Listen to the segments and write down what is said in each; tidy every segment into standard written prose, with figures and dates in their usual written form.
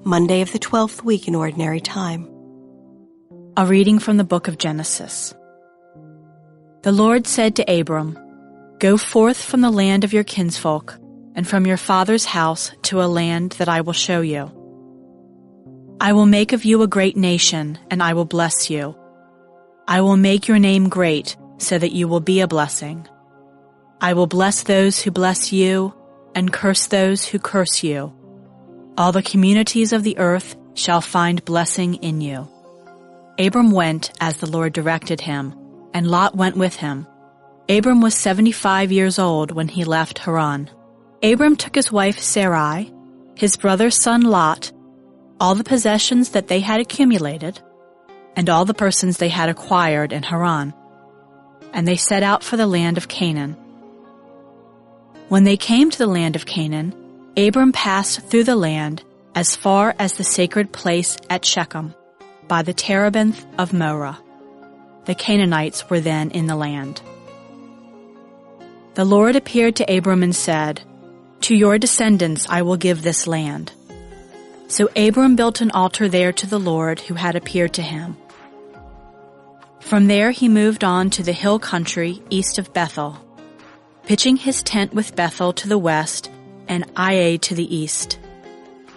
Monday of the 12th week in Ordinary Time. A reading from the book of Genesis. The Lord said to Abram, "Go forth from the land of your kinsfolk, and from your father's house to a land that I will show you. I will make of you a great nation, and I will bless you. I will make your name great, so that you will be a blessing. I will bless those who bless you, and curse those who curse you. All the communities of the earth shall find blessing in you." Abram went as the Lord directed him, and Lot went with him. Abram was 75 years old when he left Haran. Abram took his wife Sarai, his brother's son Lot, all the possessions that they had accumulated, and all the persons they had acquired in Haran, and they set out for the land of Canaan. When they came to the land of Canaan, Abram passed through the land as far as the sacred place at Shechem, by the terebinth of Moreh. The Canaanites were then in the land. The Lord appeared to Abram and said, "To your descendants I will give this land." So Abram built an altar there to the Lord who had appeared to him. From there he moved on to the hill country east of Bethel, pitching his tent with Bethel to the west and Ai to the east.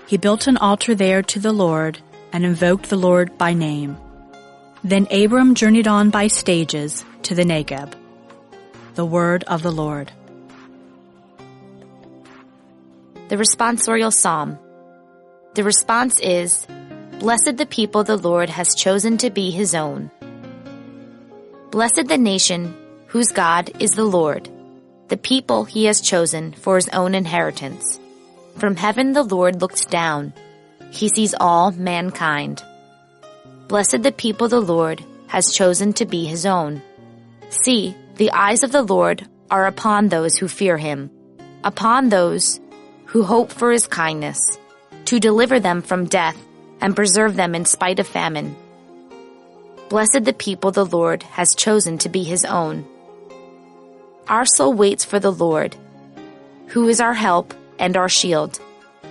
He built an altar there to the Lord and invoked the Lord by name. Then Abram journeyed on by stages to the Negeb. The word of the Lord. The responsorial psalm. The response is, "Blessed the people the Lord has chosen to be his own. Blessed the nation whose God is the Lord, the people he has chosen for his own inheritance. From heaven the Lord looks down. He sees all mankind. Blessed the people the Lord has chosen to be his own. See, the eyes of the Lord are upon those who fear him, upon those who hope for his kindness, to deliver them from death and preserve them in spite of famine. Blessed the people the Lord has chosen to be his own. Our soul waits for the Lord, who is our help and our shield.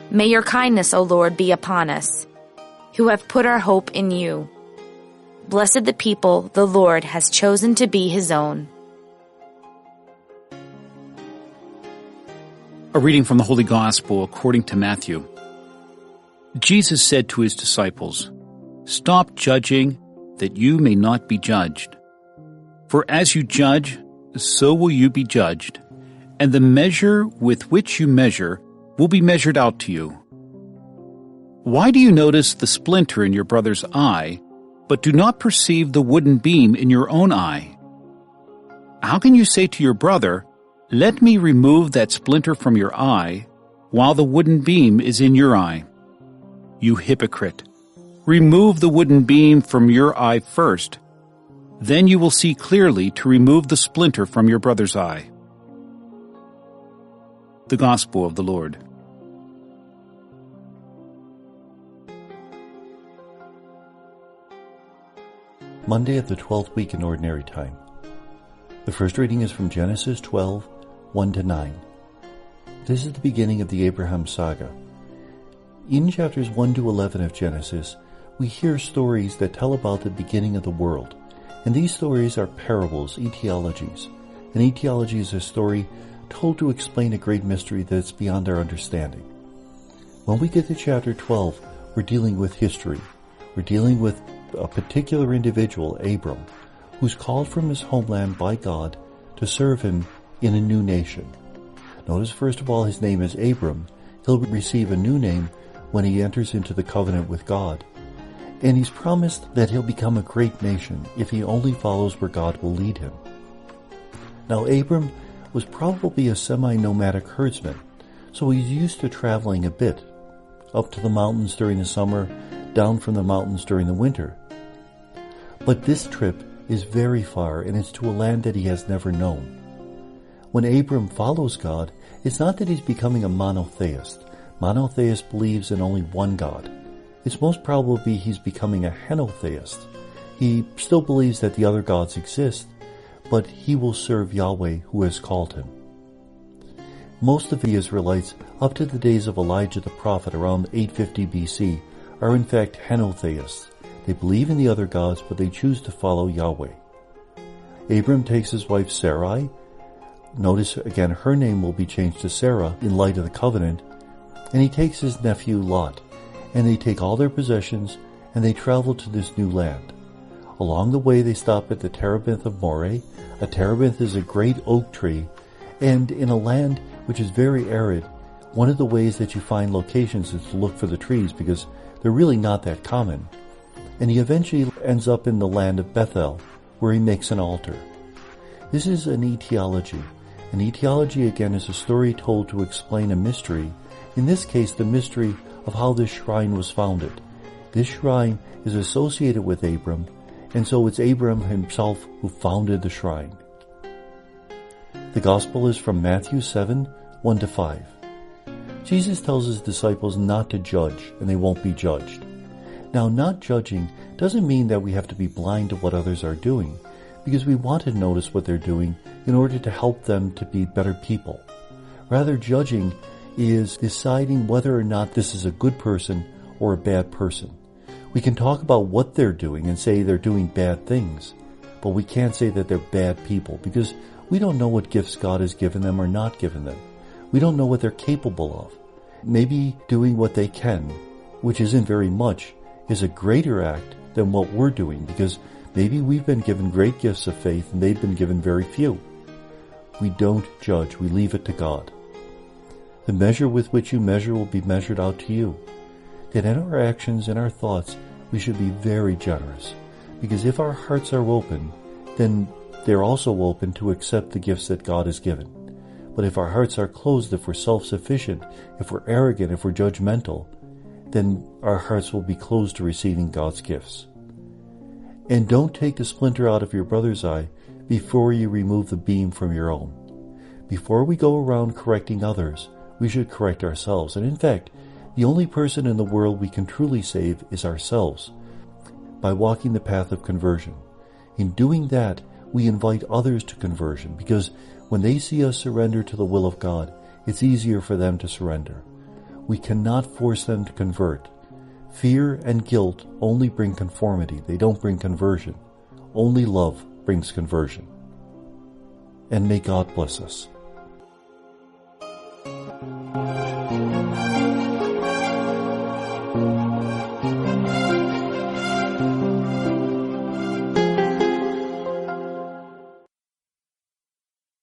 May your kindness, O Lord, be upon us, who have put our hope in you. Blessed the people the Lord has chosen to be his own. A reading from the Holy Gospel according to Matthew. Jesus said to his disciples, "Stop judging, that you may not be judged. For as you judge, so will you be judged, and the measure with which you measure will be measured out to you. Why do you notice the splinter in your brother's eye, but do not perceive the wooden beam in your own eye? How can you say to your brother, 'Let me remove that splinter from your eye,' while the wooden beam is in your eye? You hypocrite! Remove the wooden beam from your eye first. Then you will see clearly to remove the splinter from your brother's eye." The Gospel of the Lord. Monday of the 12th week in Ordinary Time. The first reading is from Genesis 12, 1-9. This is the beginning of the Abraham saga. In chapters 1-11 of Genesis, we hear stories that tell about the beginning of the world. And these stories are parables, etiologies. An etiology is a story told to explain a great mystery that's beyond our understanding. When we get to chapter 12, we're dealing with history. We're dealing with a particular individual, Abram, who's called from his homeland by God to serve him in a new nation. Notice, first of all, his name is Abram. He'll receive a new name when he enters into the covenant with God. And he's promised that he'll become a great nation if he only follows where God will lead him. Now, Abram was probably a semi-nomadic herdsman, so he's used to traveling a bit, up to the mountains during the summer, down from the mountains during the winter. But this trip is very far, and it's to a land that he has never known. When Abram follows God, it's not that he's becoming a monotheist. Monotheist believes in only one God. It's most probably he's becoming a henotheist. He still believes that the other gods exist, but he will serve Yahweh who has called him. Most of the Israelites, up to the days of Elijah the prophet around 850 BC, are in fact henotheists. They believe in the other gods, but they choose to follow Yahweh. Abram takes his wife Sarai. Notice again her name will be changed to Sarah in light of the covenant. And he takes his nephew Lot, and they take all their possessions, and they travel to this new land. Along the way they stop at the terebinth of Moreh. A terebinth is a great oak tree, and in a land which is very arid, one of the ways that you find locations is to look for the trees because they're really not that common. And he eventually ends up in the land of Bethel, where he makes an altar. This is an etiology. An etiology, again, is a story told to explain a mystery. In this case, the mystery of how this shrine was founded. This shrine is associated with Abram, and so it's Abram himself who founded the shrine. The Gospel is from Matthew 7, 1-5. Jesus tells his disciples not to judge, and they won't be judged. Now, not judging doesn't mean that we have to be blind to what others are doing, because we want to notice what they're doing in order to help them to be better people. Rather, judging is deciding whether or not this is a good person or a bad person. We can talk about what they're doing and say they're doing bad things, but we can't say that they're bad people because we don't know what gifts God has given them or not given them. We don't know what they're capable of. Maybe doing what they can, which isn't very much, is a greater act than what we're doing because maybe we've been given great gifts of faith and they've been given very few. We don't judge. We leave it to God. The measure with which you measure will be measured out to you. That in our actions and our thoughts, we should be very generous. Because if our hearts are open, then they're also open to accept the gifts that God has given. But if our hearts are closed, if we're self-sufficient, if we're arrogant, if we're judgmental, then our hearts will be closed to receiving God's gifts. And don't take the splinter out of your brother's eye before you remove the beam from your own. Before we go around correcting others, we should correct ourselves. And in fact, the only person in the world we can truly save is ourselves, by walking the path of conversion. In doing that, we invite others to conversion, because when they see us surrender to the will of God, it's easier for them to surrender. We cannot force them to convert. Fear and guilt only bring conformity. They don't bring conversion. Only love brings conversion. And may God bless us.